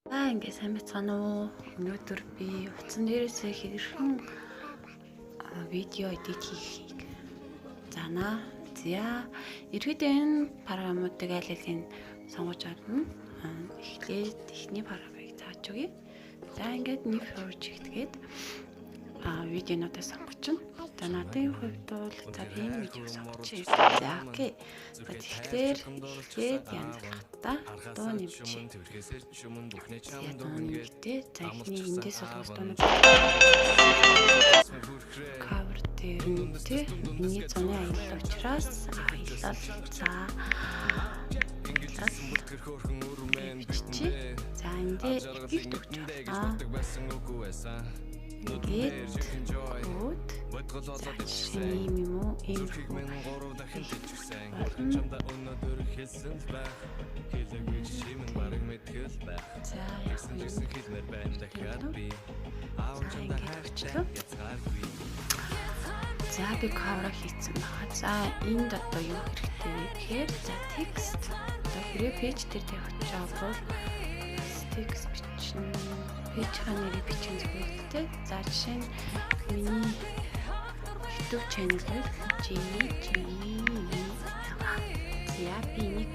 Ингээ сайн байцгаана уу? Өнөөдөр би утсан дээрээсээ хэрхэн видео эдит хийхийг заана. За, ерөөдөө энэ програмуудыг аль алийг сонгож авна. Эхлээд эхний програмыг зааж өгье. За, ингээд new project гээд видеонуудаа сонгочихно. За, надын хувьд бол за энэ видеог сонгочих. За, окей. За, тэгэхээр янз та дуу нэмчихье. За, дуу нэмэгтэй. За, эхний эндээс олгох дуунууд cover дээр нэмтэй. Миний зуны аялал учраас аялал за биччихье. За, эндээ эффект өгч байна. Ингээд код шинэ юм уу ийм за би cover хийсэн байгаа. За энд одоо юу хэрэгтэй вэ гэхээр за текст одоо хэрэг пэйж дээр тавьчих бол текст бичнэ. Пэйж ханарыг бичин зүйлтэй. За жишээ нь миний YouTube channel бол я би нэг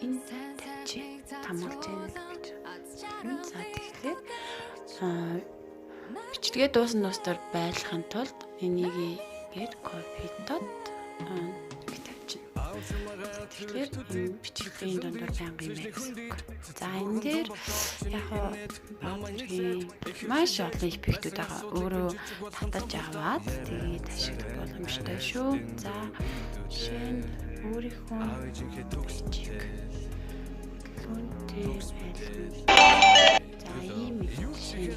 энэ тавьчих тамал channel гэж. За тэгэхээр бичлэгээ дуустал байлгахын тулд энийг гээд копидод тавьчихна. Тэгэхээр энэ бичлэгийн дундор байнгын байх гэсэн үг. За энэ дээр яг маш олон эффектүүд байгаа. Өөрөө татаж аваад тэгээд ашиглах боломжтой шүү. За жишээ нь өөрийнхөө бичлэг хүнтэй за ийм жишээ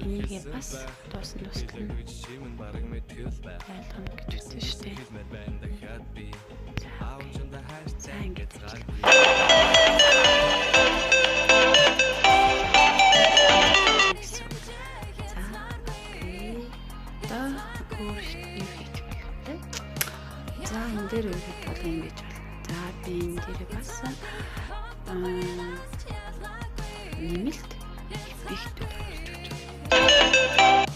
энийг бас дуусна байлгана гэж үзсэн шүү дээ. За ингэж за энэ дээр үргэлж бол ингэж байна. За би энэ дээр бас нэмэлт эффект оруулж өгч байна.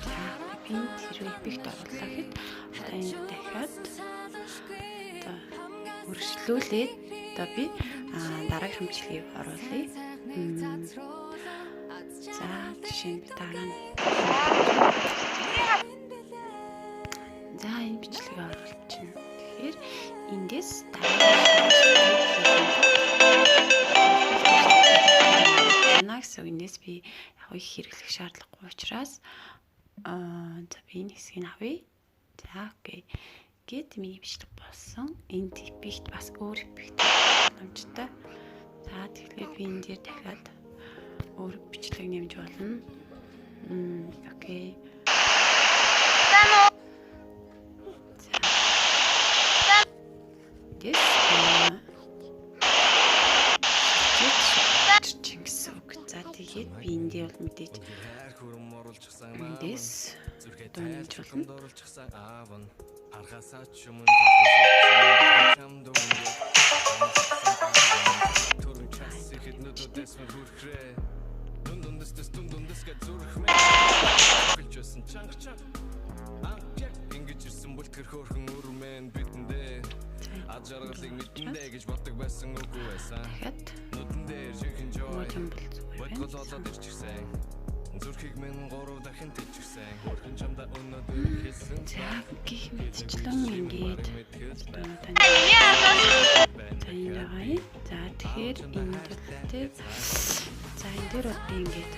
За би тэр эффект оруулаа гэхэд одоо энэ дахиад одоо өргөжлүүлээд одоо би дараагийн бичлэгийг оруулъя. За жишээ нь дараа нь за энэ бичлэгийг оруулчихна. Тэгэхээр эндээс дараагийн эндээс би яг их хэрэглэх шаардлагагүй учраас за би энэ хэсгийг авъя. За окей. Гэт миний бичлэг болсон. Энд эффект бас өөр эффект боломжтой. За тэгэхээр би энэ дээр дахиад өөр бичлэг нэмж болно. Окей. За тэгээд би эндээ бол мэдээж эндээс дуунаж болно. Архасаа ч юм уу ингэж ирсэн бол тэр хөөрхөн өрмэн бидэндээ ад жаргалыг мэдэндээ гэж боддог байсан үгүй байсан. Нүдэн дээр жинхэнэ жой бодгол болоод ирчихсэн. Зүрхийг минь 3 дахин тэлчихсэн. Хөрхөн чамда өнөөдөр хэлсэн. За гих мэдчлэн ингээд тань. За тэгэхээр энэ дээр за энэ дээр би ингээд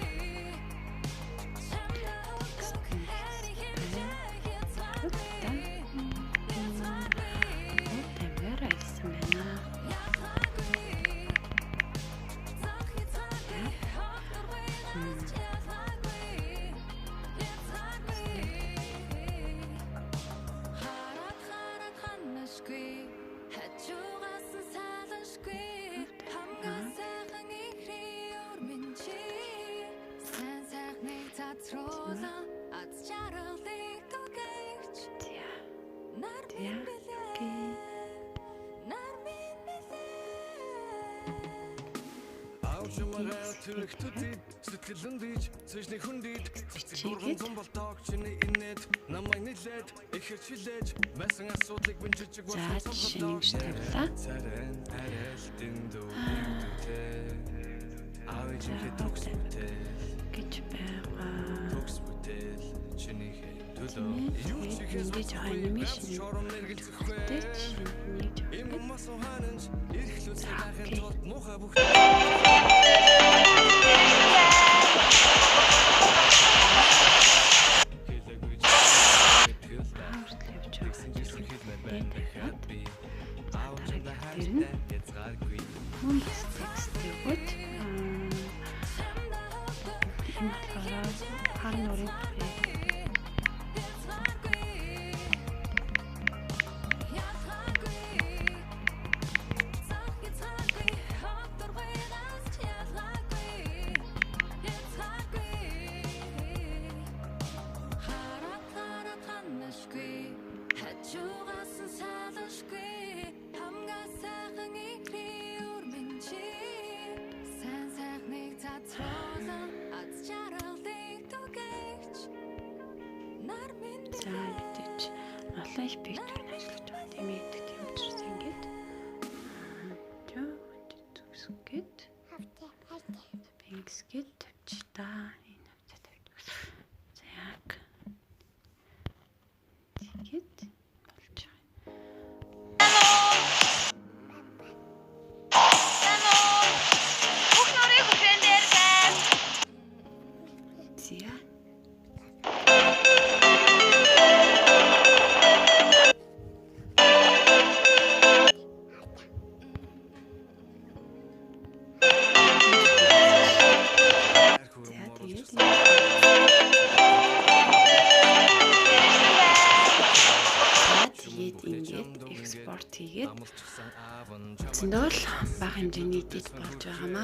бичигээд за жишээ нэмж тавилаа. Гэж байгаа. Ингэж анимашн үүрэгтэй мөн бас текст өгөөд энэ болохоор хар нурын за мэдээч олон их пикчерийг ажиллаж байгаа. Тийм ээ, тийм учраас ингэж төгсгöd пингсгэд тавьчихта. Энэ хавцаа тавьчих. За яг тэгээд болж байгаа. Зя ингээд экспорт хийгээд эцэндээ бол бага хэмжээний эдит болж байгаамаа.